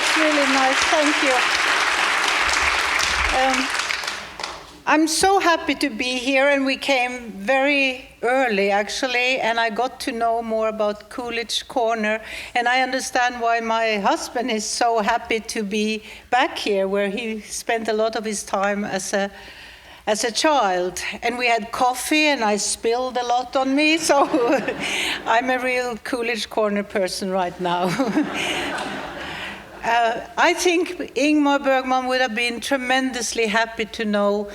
That's really nice. Thank you. I'm so happy to be here, and we came very early, actually, and I got to know more about Coolidge Corner, and I understand why my husband is so happy to be back here, where he spent a lot of his time as a child. And we had coffee, and I spilled a lot on me, so I'm a real Coolidge Corner person right now. I think Ingmar Bergman would have been tremendously happy to know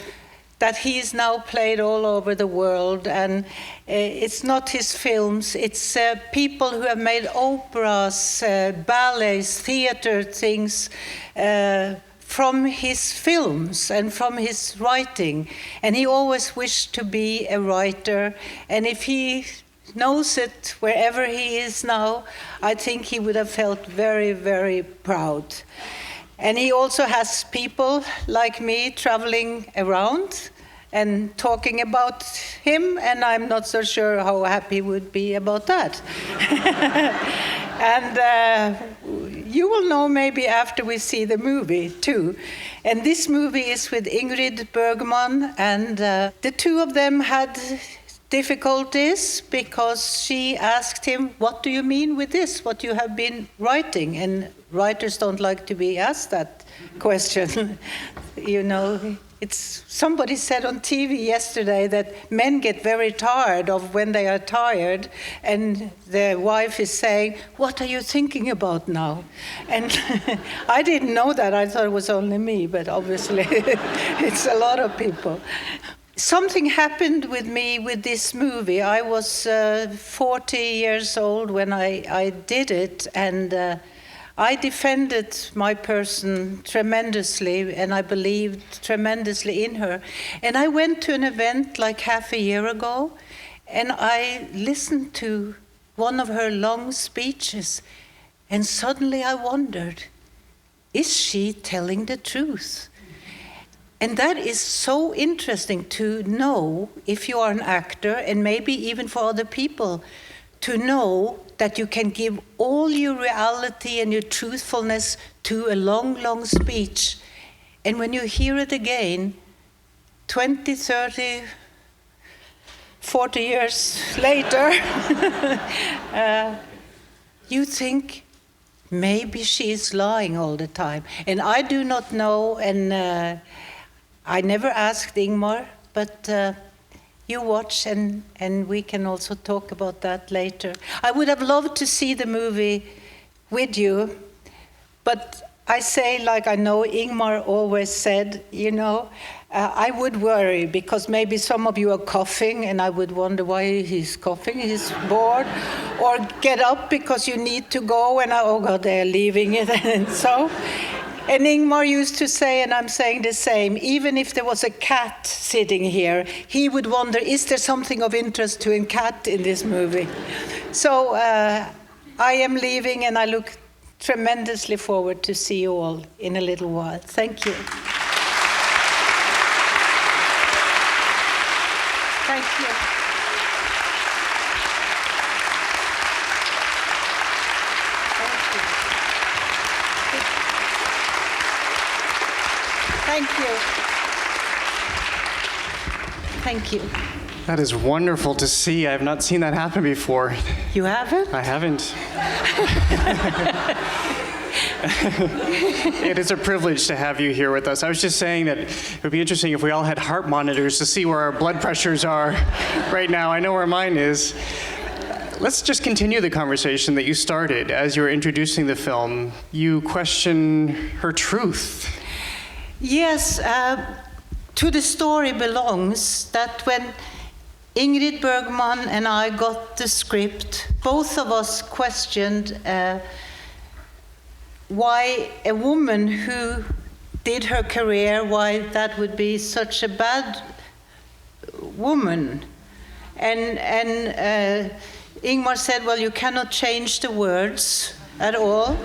that he's now played all over the world, and it's not his films, it's people who have made operas, ballets, theater things from his films and from his writing. And he always wished to be a writer, and if he knows it wherever he is now, I think he would have felt very, very proud. And he also has people like me traveling around and talking about him, and I'm not so sure how happy he would be about that. And you will know maybe after we see the movie too. And this movie is with Ingrid Bergman, and the two of them had difficulties because she asked him, what do you mean with this, what you have been writing? And writers don't like to be asked that question. You know, it's somebody said on TV yesterday that men get very tired of when they are tired, and the wife is saying, what are you thinking about now? And I didn't know that. I thought it was only me, but obviously it's a lot of people. Something happened with me with this movie. I was 40 years old when I did it, and I defended my person tremendously, and I believed tremendously in her. And I went to an event like half a year ago, and I listened to one of her long speeches, and suddenly I wondered, is she telling the truth? And that is so interesting to know, if you are an actor, and maybe even for other people, to know that you can give all your reality and your truthfulness to a long, long speech. And when you hear it again, 20, 30, 40 years later, you think, maybe she is lying all the time. And I do not know, and I never asked Ingmar, but you watch, and we can also talk about that later. I would have loved to see the movie with you, but I say, like I know Ingmar always said, you know, I would worry because maybe some of you are coughing, and I would wonder why he's coughing, he's bored, or get up because you need to go, and oh God, they're leaving it, and so. And Ingmar used to say, and I'm saying the same, even if there was a cat sitting here, he would wonder, is there something of interest to a cat in this movie? So I am leaving, and I look tremendously forward to see you all in a little while. Thank you. Thank you. Thank you. Thank you. That is wonderful to see. I have not seen that happen before. You haven't? I haven't. It is a privilege to have you here with us. I was just saying that it would be interesting if we all had heart monitors to see where our blood pressures are right now. I know where mine is. Let's just continue the conversation that you started. As you were introducing the film, you question her truth. Yes, to the story belongs that when Ingrid Bergman and I got the script, both of us questioned why a woman who did her career, why that would be such a bad woman. And Ingmar said, well, you cannot change the words at all,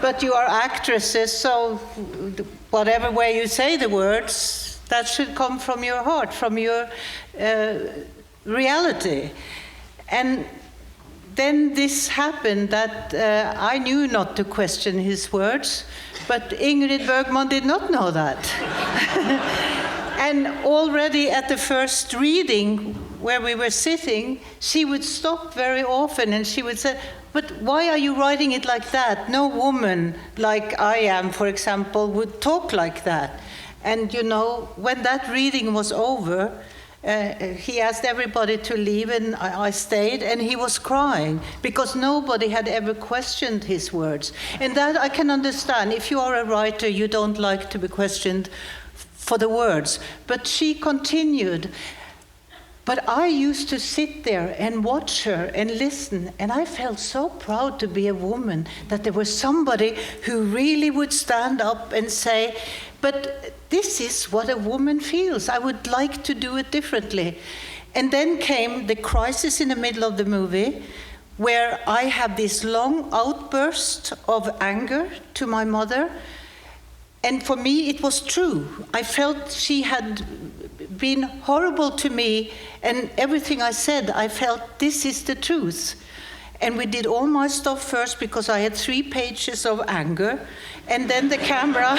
but you are actresses, so whatever way you say the words, that should come from your heart, from your reality. And then this happened that I knew not to question his words, but Ingrid Bergman did not know that. And already at the first reading where we were sitting, she would stop very often and she would say, "But why are you writing it like that? No woman like I am, for example, would talk like that." And you know, when that reading was over, he asked everybody to leave, and I stayed, and he was crying because nobody had ever questioned his words. And that I can understand. If you are a writer, you don't like to be questioned for the words. But she continued. But I used to sit there and watch her and listen, and I felt so proud to be a woman, that there was somebody who really would stand up and say, "But this is what a woman feels. I would like to do it differently." And then came the crisis in the middle of the movie, where I had this long outburst of anger to my mother. And for me, it was true. I felt she had been horrible to me, and everything I said, I felt this is the truth. And we did all my stuff first because I had 3 pages of anger, and then the camera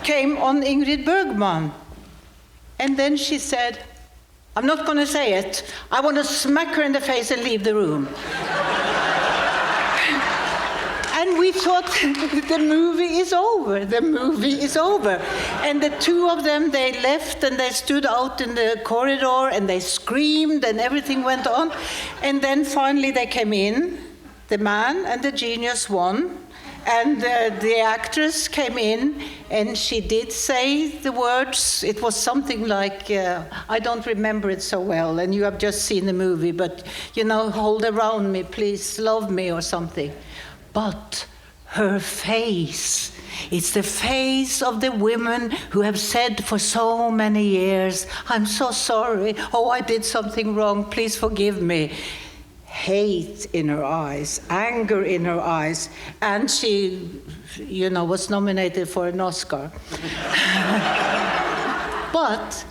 came on Ingrid Bergman. And then she said, "I'm not going to say it. I want to smack her in the face and leave the room." And we thought, the movie is over, the movie is over. And the two of them, they left and they stood out in the corridor and they screamed and everything went on. And then finally they came in, the man and the genius won. And the actress came in and she did say the words. It was something like, I don't remember it so well, and you have just seen the movie, but, you know, "Hold around me, please, love me," or something. But her face, it's the face of the women who have said for so many years, "I'm so sorry, oh, I did something wrong, please forgive me." Hate in her eyes, anger in her eyes, and she, you know, was nominated for an Oscar. But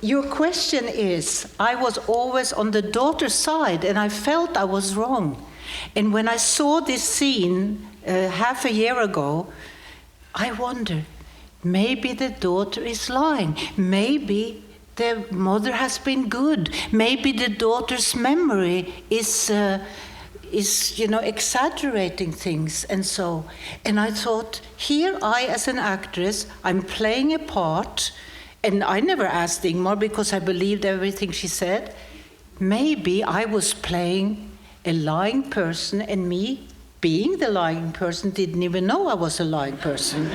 your question is, I was always on the daughter's side, and I felt I was wrong. And when I saw this scene half a year ago, I wondered, maybe the daughter is lying. Maybe the mother has been good. Maybe the daughter's memory is you know, exaggerating things and so. And I thought, here I, as an actress, I'm playing a part, and I never asked Ingmar because I believed everything she said. Maybe I was playing a lying person, and me, being the lying person, didn't even know I was a lying person.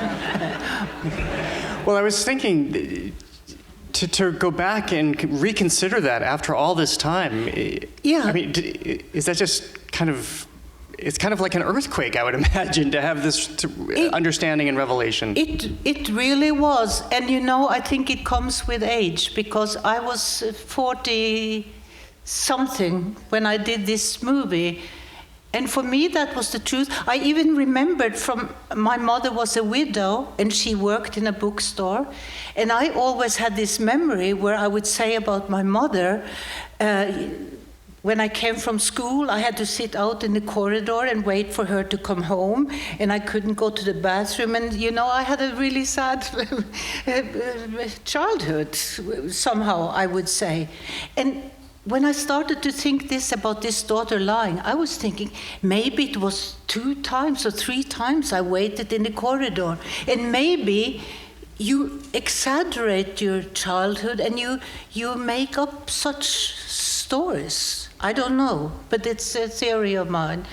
Well, I was thinking to go back and reconsider that after all this time. Yeah. I mean, is that just kind of, it's kind of like an earthquake, I would imagine, to have this understanding and revelation. It really was. And you know, I think it comes with age, because I was 40 something when I did this movie, and for me that was the truth. I even remembered from, my mother was a widow and she worked in a bookstore, and I always had this memory where I would say about my mother, when I came from school, I had to sit out in the corridor and wait for her to come home, and I couldn't go to the bathroom. And, you know, I had a really sad childhood, somehow, I would say. And when I started to think this about this daughter lying, I was thinking maybe it was 2 times or 3 times I waited in the corridor. And maybe you exaggerate your childhood and you make up such stories. I don't know, but it's a theory of mine.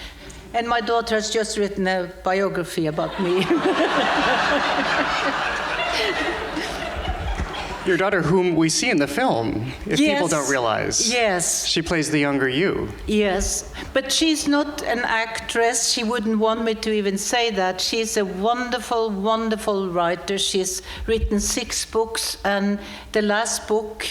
And my daughter has just written a biography about me. Your daughter, whom we see in the film, if people don't realize. Yes. She plays the younger you. Yes, but she's not an actress. She wouldn't want me to even say that. She's a wonderful, wonderful writer. She's written 6 books, and the last book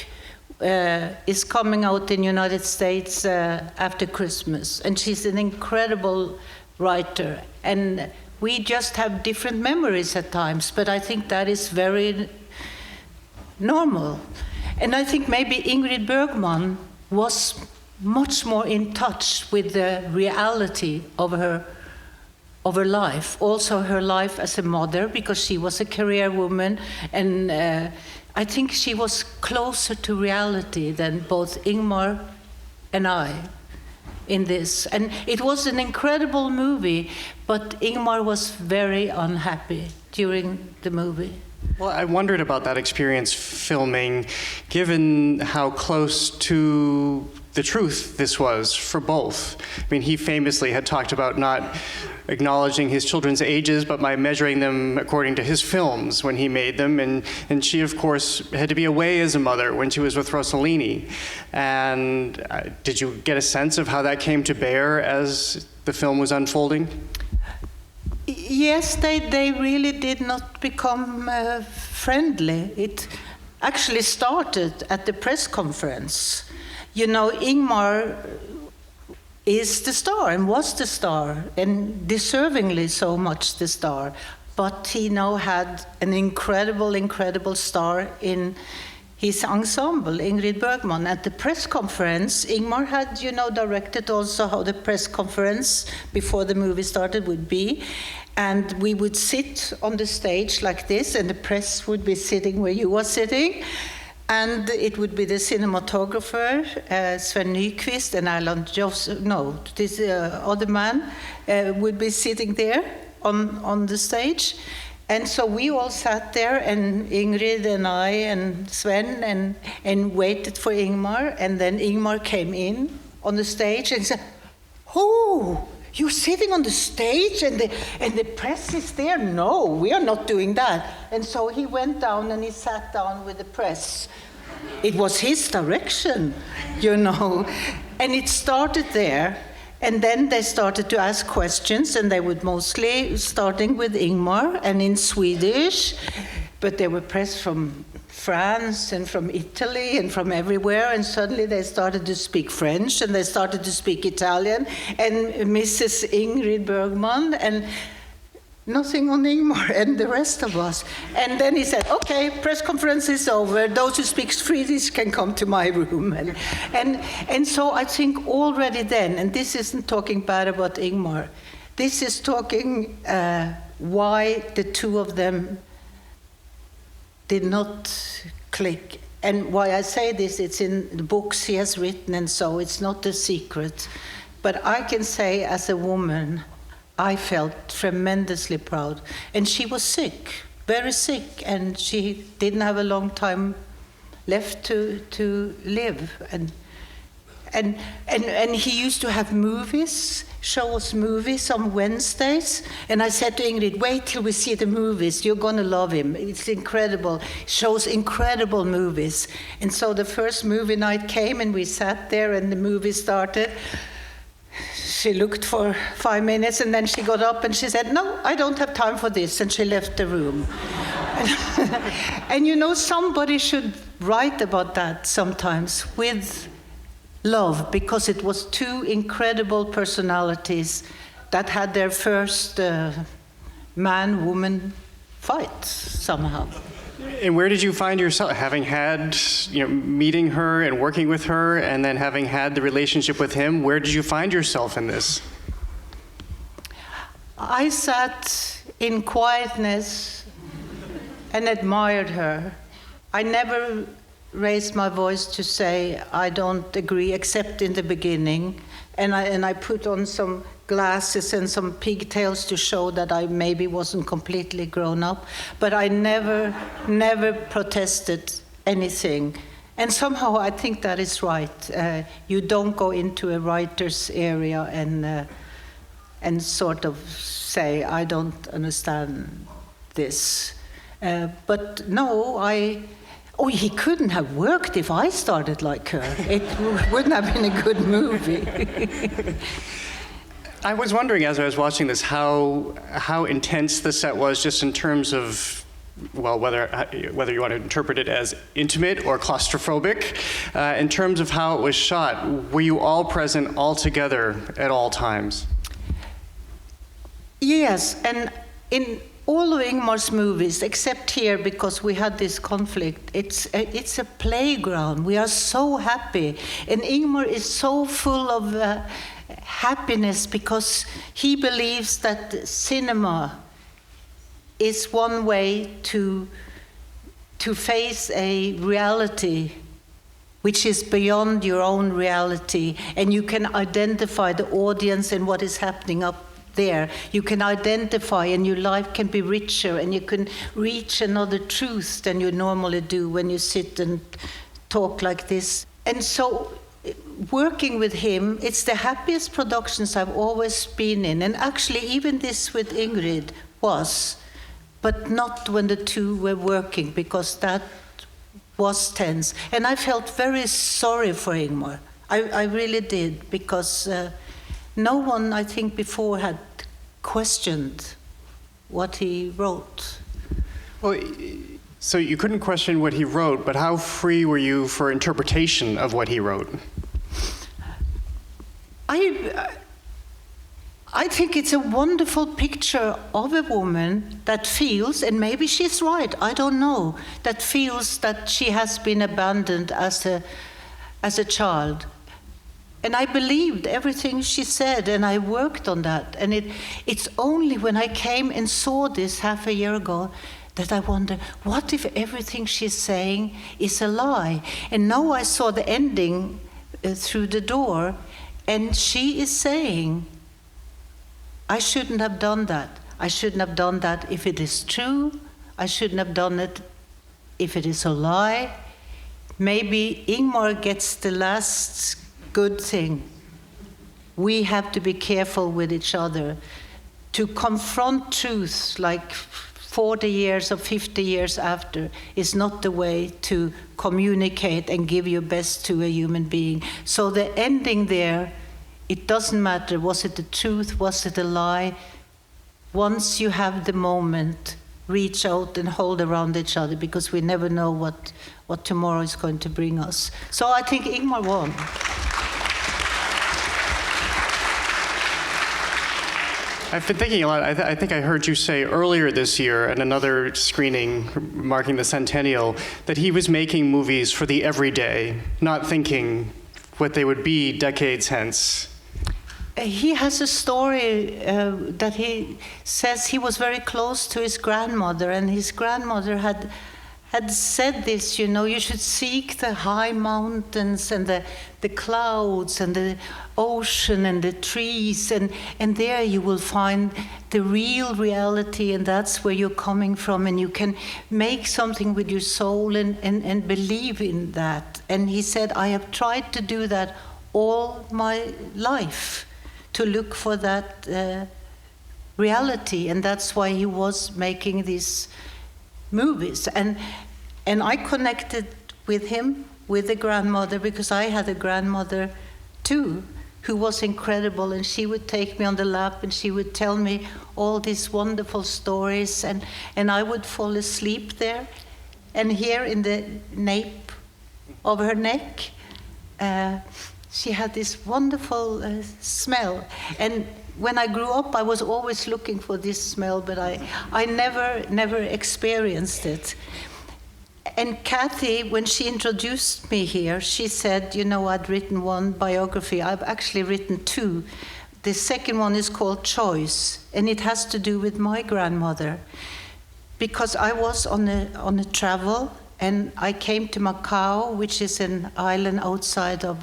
is coming out in the United States after Christmas. And she's an incredible writer. And we just have different memories at times, but I think that is very normal. And I think maybe Ingrid Bergman was much more in touch with the reality of her life, also her life as a mother, because she was a career woman, and I think she was closer to reality than both Ingmar and I in this. And it was an incredible movie, but Ingmar was very unhappy during the movie. Well, I wondered about that experience filming, given how close to the truth this was for both. I mean, he famously had talked about not acknowledging his children's ages, but by measuring them according to his films when he made them. And she, of course, had to be away as a mother when she was with Rossellini. And did you get a sense of how that came to bear as the film was unfolding? Yes, they really did not become friendly. It actually started at the press conference. You know, Ingmar is the star and was the star, and deservingly so much the star. But he now had an incredible star in his ensemble, Ingrid Bergman. At the press conference, Ingmar had, directed also how the press conference before the movie started would be. And we would sit on the stage like this, and the press would be sitting where you were sitting. And it would be the cinematographer, Sven Nykvist, and Erland Josef, this other man would be sitting there on the stage. And so we all sat there, and Ingrid and I and Sven, and waited for Ingmar. And then Ingmar came in on the stage and said, "Oh, you're sitting on the stage and the press is there? No, we are not doing that." And so he went down and he sat down with the press. It was his direction, And it started there. And then they started to ask questions, and they would mostly starting with Ingmar and in Swedish, but there were press from France and from Italy and from everywhere, and suddenly they started to speak French and they started to speak Italian, and Mrs. Ingrid Bergman, and nothing on Ingmar and the rest of us. And then he said, "Okay, press conference is over. Those who speak Swedish can come to my room." And so I think already then, and this isn't talking bad about Ingmar, this is talking why the two of them did not click. And why I say this, it's in the books he has written, and so it's not a secret. But I can say, as a woman, I felt tremendously proud. And she was sick, very sick, and she didn't have a long time left to live. And he used to have movies, show us movies on Wednesdays. And I said to Ingrid, "Wait till we see the movies. You're going to love him. It's incredible. Shows incredible movies." And so the first movie night came, and we sat there, and the movie started. She looked for 5 minutes, and then she got up and she said, "No, I don't have time for this," and she left the room. And somebody should write about that sometimes with love, because it was two incredible personalities that had their first man-woman fight somehow. And where did you find yourself, having had, meeting her and working with her, and then having had the relationship with him, where did you find yourself in this? I sat in quietness and admired her. I never raised my voice to say I don't agree, except in the beginning. And I put on some glasses and some pigtails to show that I maybe wasn't completely grown up. But I never protested anything. And somehow I think that is right. You don't go into a writer's area and sort of say, "I don't understand this." But no, he couldn't have worked if I started like her. It wouldn't have been a good movie. I was wondering, as I was watching this, how intense the set was, just in terms of, well, whether you want to interpret it as intimate or claustrophobic, in terms of how it was shot. Were you all present, all together, at all times? Yes, and in all of Ingmar's movies, except here because we had this conflict, it's a playground. We are so happy. And Ingmar is so full of happiness because he believes that cinema is one way to face a reality which is beyond your own reality, and you can identify the audience and what is happening up there. You can identify, and your life can be richer, and you can reach another truth than you normally do when you sit and talk like this. And so working with him, it's the happiest productions I've always been in, and actually even this with Ingrid was, but not when the two were working, because that was tense. And I felt very sorry for Ingmar. I really did, because no one, I think, before had questioned what he wrote. Well, so you couldn't question what he wrote, but how free were you for interpretation of what he wrote? I think it's a wonderful picture of a woman that feels, and maybe she's right, I don't know, that feels that she has been abandoned as a child. And I believed everything she said, and I worked on that. And it's only when I came and saw this half a year ago that I wonder, what if everything she's saying is a lie? And now I saw the ending through the door, and she is saying, I shouldn't have done that. I shouldn't have done that if it is true. I shouldn't have done it if it is a lie. Maybe Ingmar gets the last good thing. We have to be careful with each other. To confront truth like 40 years or 50 years after is not the way to communicate and give your best to a human being. So the ending there, it doesn't matter, was it the truth, was it a lie? Once you have the moment, reach out and hold around each other, because we never know what tomorrow is going to bring us. So I think Ingmar won. I've been thinking a lot. I think I heard you say earlier this year at another screening marking the centennial that he was making movies for the everyday, not thinking what they would be decades hence. He has a story that he says he was very close to his grandmother, and his grandmother had said this, you know, you should seek the high mountains and the clouds and the ocean and the trees, and there you will find the real reality, and that's where you're coming from, and you can make something with your soul and believe in that. And he said, I have tried to do that all my life, to look for that reality, and that's why he was making these movies. And I connected with him, with the grandmother, because I had a grandmother too, who was incredible, and she would take me on the lap and she would tell me all these wonderful stories, and I would fall asleep there. And here in the nape of her neck, she had this wonderful smell. And when I grew up, I was always looking for this smell, but I never experienced it. And Kathy, when she introduced me here, she said, you know, I'd written one biography. I've actually written two. The second one is called Choice, and it has to do with my grandmother. Because I was on a travel, and I came to Macau, which is an island outside of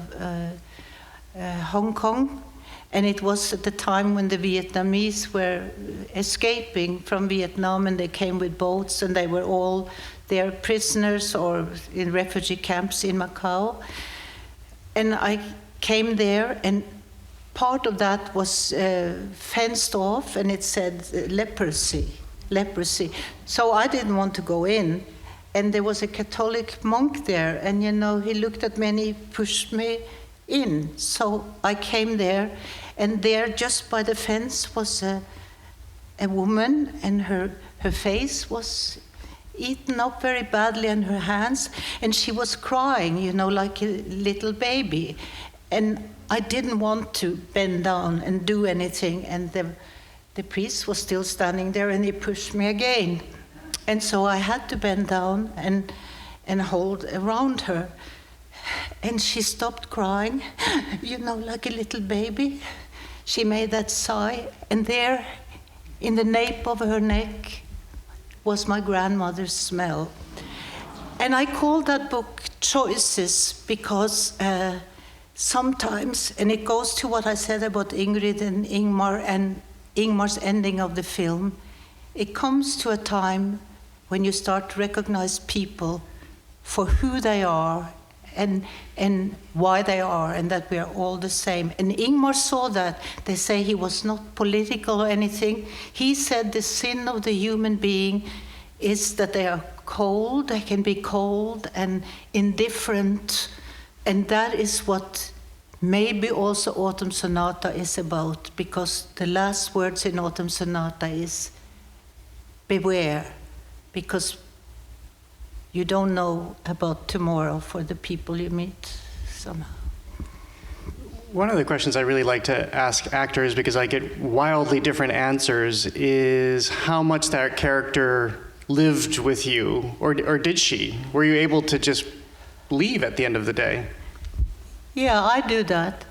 Hong Kong. And it was at the time when the Vietnamese were escaping from Vietnam, and they came with boats, and they were all there prisoners or in refugee camps in Macau. And I came there, and part of that was fenced off, and it said leprosy. So I didn't want to go in. And there was a Catholic monk there, and you know, he looked at me and he pushed me in. So I came there, and there just by the fence was a woman, and her face was eaten up very badly, and her hands, and she was crying, you know, like a little baby. And I didn't want to bend down and do anything, and the the priest was still standing there, and he pushed me again. And so I had to bend down and hold around her. And she stopped crying, like a little baby. She made that sigh, and there, in the nape of her neck, was my grandmother's smell. And I called that book Choices because sometimes, and it goes to what I said about Ingrid and Ingmar and Ingmar's ending of the film, it comes to a time when you start to recognize people for who they are and why they are, and that we are all the same. And Ingmar saw that. They say he was not political or anything. He said the sin of the human being is that they are cold, they can be cold and indifferent, and that is what maybe also Autumn Sonata is about, because the last words in Autumn Sonata is beware, because you don't know about tomorrow for the people you meet somehow. One of the questions I really like to ask actors, because I get wildly different answers, is how much that character lived with you, or did she? Were you able to just leave at the end of the day? Yeah, I do that.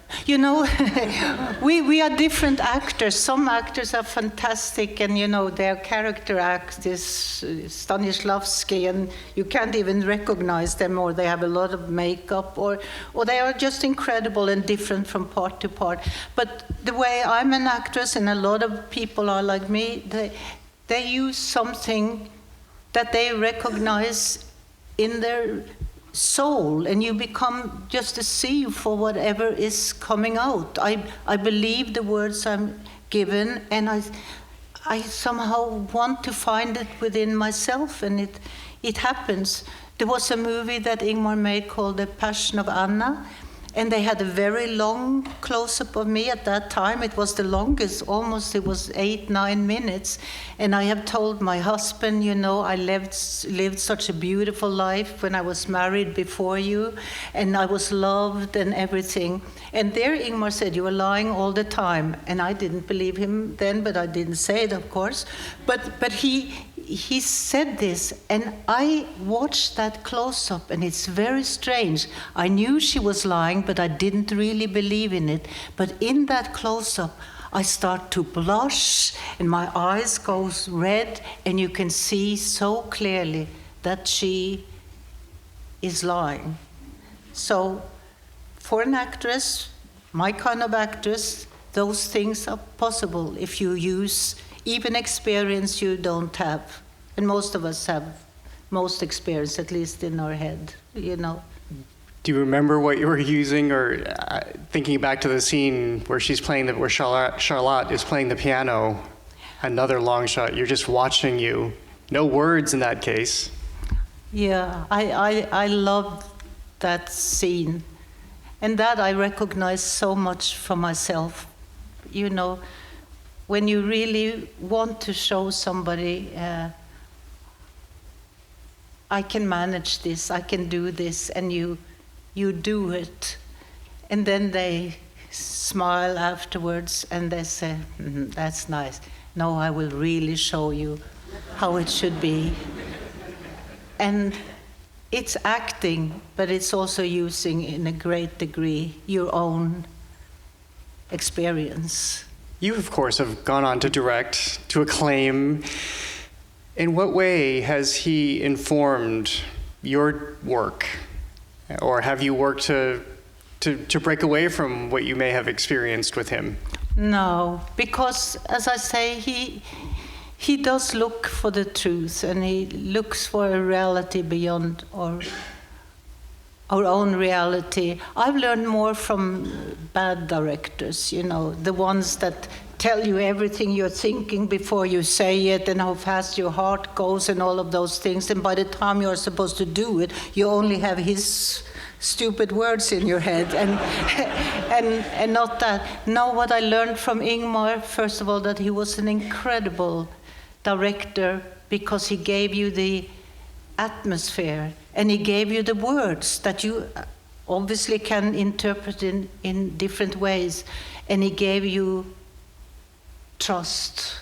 We are different actors. Some actors are fantastic, and their character act is Stanislavski, and you can't even recognize them, or they have a lot of makeup, or they are just incredible and different from part to part. But the way I'm an actress, and a lot of people are like me, they use something that they recognize in their soul, and you become just a sieve for whatever is coming out. I believe the words I'm given, and I somehow want to find it within myself, and it happens. There was a movie that Ingmar made called The Passion of Anna, and they had a very long close-up of me at that time. It was the longest, almost, it was 8-9 minutes. And I have told my husband, I lived such a beautiful life when I was married before you, and I was loved and everything. And there Ingmar said, you were lying all the time. And I didn't believe him then, but I didn't say it, of course. But he said this, and I watched that close-up, and it's very strange. I knew she was lying, but I didn't really believe in it. But in that close-up, I start to blush, and my eyes go red, and you can see so clearly that she is lying. So for an actress, my kind of actress, those things are possible if you use even experience you don't have. And most of us have most experience, at least in our head, Do you remember what you were using, or thinking back to the scene where she's playing, where Charlotte is playing the piano, another long shot, you're just watching you, no words in that case. Yeah, I love that scene. And that I recognize so much for myself. When you really want to show somebody, I can manage this, I can do this, and you do it. And then they smile afterwards, and they say, that's nice. No, I will really show you how it should be. And it's acting, but it's also using, in a great degree, your own experience. You, of course, have gone on to direct, to acclaim. In what way has he informed your work? Or have you worked to break away from what you may have experienced with him? No, because, as I say, he does look for the truth, and he looks for a reality beyond our own reality. I've learned more from bad directors, the ones that tell you everything you're thinking before you say it, and how fast your heart goes and all of those things. And by the time you're supposed to do it, you only have his stupid words in your head, and not that. No, what I learned from Ingmar, first of all, that he was an incredible director, because he gave you the atmosphere, and he gave you the words that you obviously can interpret in different ways, and he gave you trust.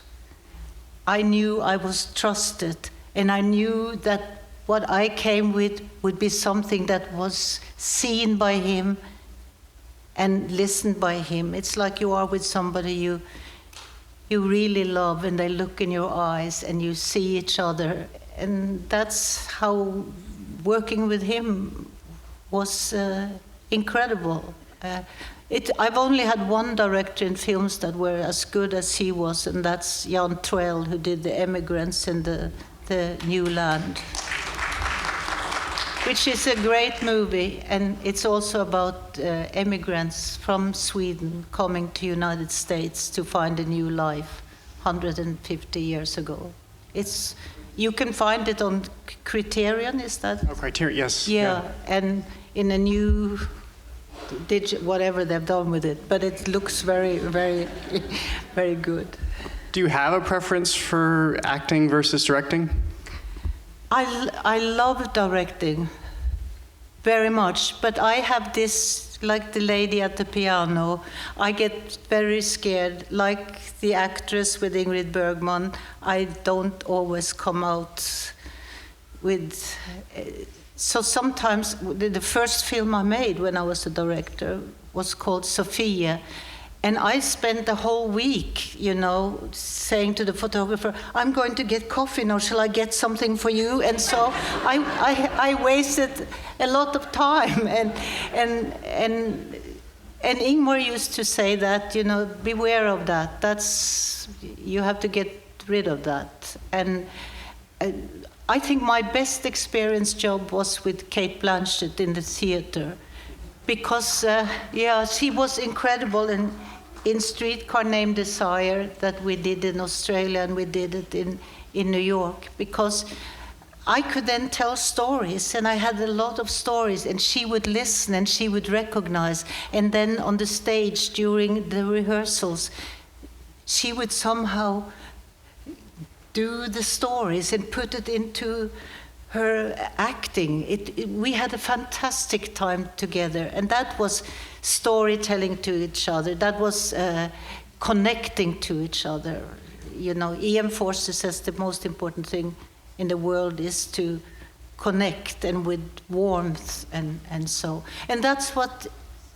I knew I was trusted, and I knew that what I came with would be something that was seen by him and listened by him. It's like you are with somebody you really love, and they look in your eyes and you see each other. And that's how working with him was incredible. I've only had one director in films that were as good as he was, and that's Jan Troell, who did The Emigrants and the New Land, which is a great movie, and it's also about immigrants from Sweden coming to United States to find a new life 150 years ago. You can find it on Criterion, is that? Oh, Criterion, yes. Yeah, and in a new whatever they've done with it, but it looks very, very, very good. Do you have a preference for acting versus directing? I love directing very much, but I have this, like the lady at the piano, I get very scared. Like the actress with Ingrid Bergman, I don't always come out with... So sometimes, the first film I made when I was a director was called Sophia. And I spent the whole week, saying to the photographer, I'm going to get coffee now, shall I get something for you? And so I wasted a lot of time. And Ingmar used to say that, beware of that. You have to get rid of that. And I think my best experience job was with Kate Blanchett in the theater. Because, she was incredible. And in Streetcar Named Desire that we did in Australia, and we did it in New York, because I could then tell stories, and I had a lot of stories, and she would listen and she would recognize. And then on the stage during the rehearsals, she would somehow do the stories and put it into her acting. We had a fantastic time together, and that was storytelling to each other. That was connecting to each other. E.M. Forster says the most important thing in the world is to connect, and with warmth and so. And that's what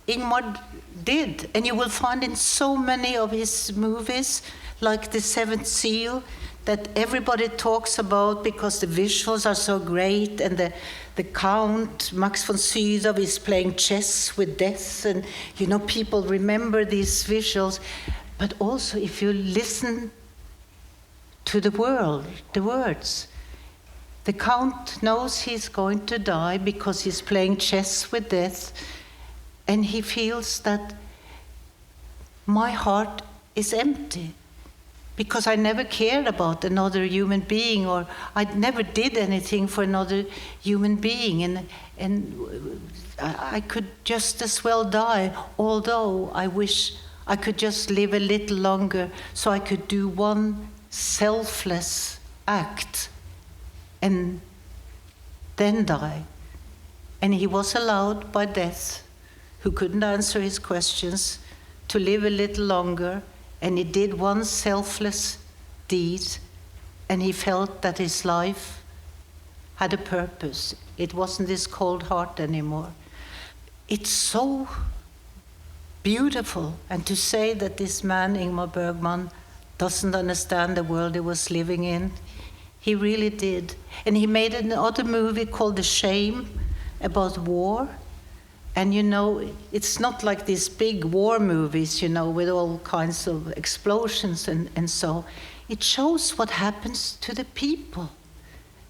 Ingmar did. And you will find in so many of his movies, like The Seventh Seal, that everybody talks about because the visuals are so great, and the Count, Max von Sydow, is playing chess with death, and people remember these visuals. But also, if you listen to the words, the Count knows he's going to die because he's playing chess with death, and he feels that my heart is empty, because I never cared about another human being, or I never did anything for another human being, and I could just as well die, although I wish I could just live a little longer so I could do one selfless act and then die. And he was allowed by Death, who couldn't answer his questions, to live a little longer. And he did one selfless deed, and he felt that his life had a purpose. It wasn't this cold heart anymore. It's so beautiful. And to say that this man, Ingmar Bergman, doesn't understand the world he was living in, he really did. And he made another movie called The Shame, about war. And it's not like these big war movies, with all kinds of explosions and so. It shows what happens to the people.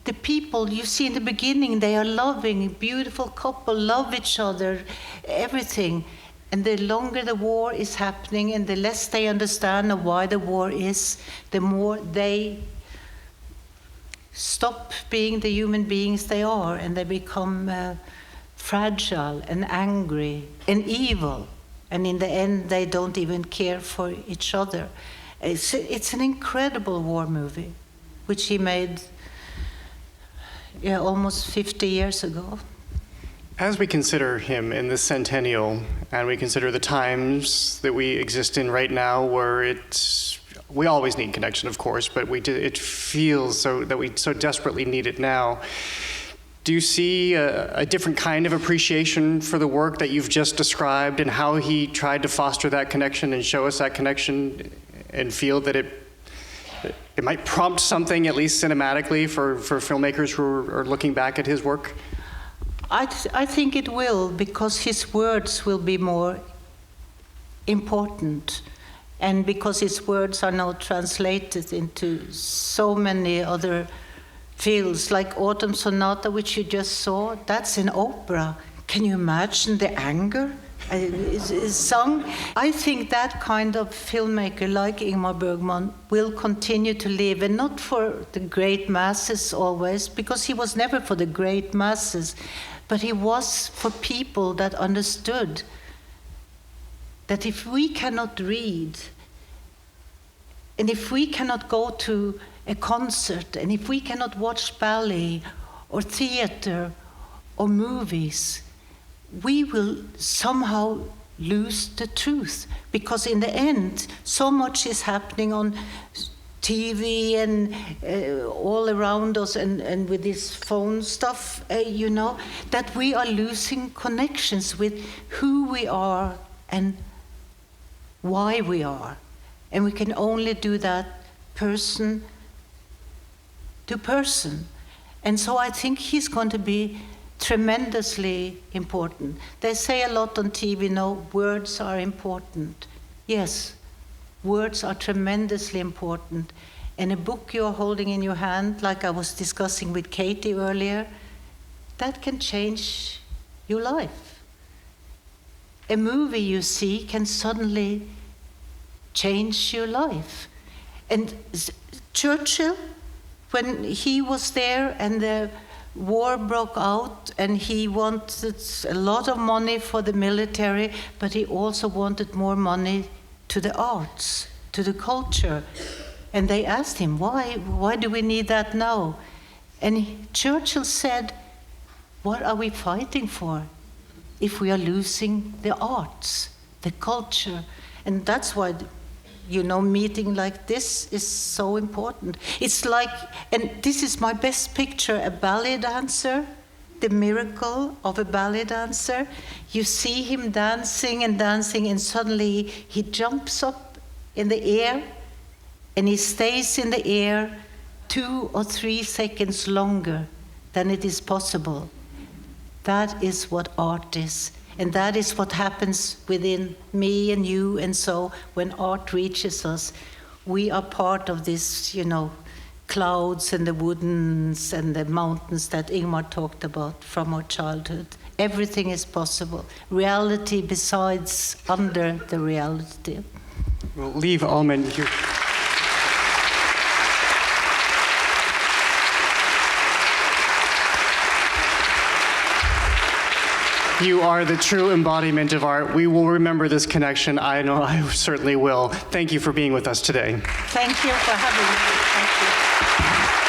The people you see in the beginning, they are loving, a beautiful couple, love each other, everything. And the longer the war is happening, and the less they understand of why the war is, the more they stop being the human beings they are, and they become fragile and angry and evil, and in the end they don't even care for each other. It's an incredible war movie, which he made almost 50 years ago. As we consider him in this centennial, and we consider the times that we exist in right now, where it's we always need connection, of course, but it feels so that we so desperately need it now. Do you see a different kind of appreciation for the work that you've just described and how he tried to foster that connection and show us that connection, and feel that it might prompt something, at least cinematically, for filmmakers who are looking back at his work? I think it will, because his words will be more important, and because his words are now translated into so many other fields, like AUTUMN SONATA, which you just saw. That's an opera. Can you imagine the anger is sung? I think that kind of filmmaker, like Ingmar Bergman, will continue to live, and not for the great masses always, because he was never for the great masses, but he was for people that understood that if we cannot read, and if we cannot go to a concert, and if we cannot watch ballet or theater or movies, we will somehow lose the truth. Because in the end, so much is happening on TV and all around us, and with this phone stuff, that we are losing connections with who we are and why we are. And we can only do that person to person. And so I think he's going to be tremendously important. They say a lot on TV now, words are important. Yes, words are tremendously important. And a book you're holding in your hand, like I was discussing with Katie earlier, that can change your life. A movie you see can suddenly change your life. And Churchill, when he was there and the war broke out and he wanted a lot of money for the military, but he also wanted more money to the arts, to the culture. And they asked him, why do we need that now? And Churchill said, what are we fighting for if we are losing the arts, the culture? And that's why meeting like this is so important. It's like, and this is my best picture, a ballet dancer, the miracle of a ballet dancer. You see him dancing and dancing, and suddenly he jumps up in the air, and he stays in the air 2 or 3 seconds longer than it is possible. That is what art is. And that is what happens within me and you. And so when art reaches us, we are part of this, clouds and the woodens and the mountains that Ingmar talked about from our childhood. Everything is possible. Reality besides under the reality. Well, Liv Ullmann, you are the true embodiment of art. We will remember this connection. I know I certainly will. Thank you for being with us today. Thank you for having me. Thank you.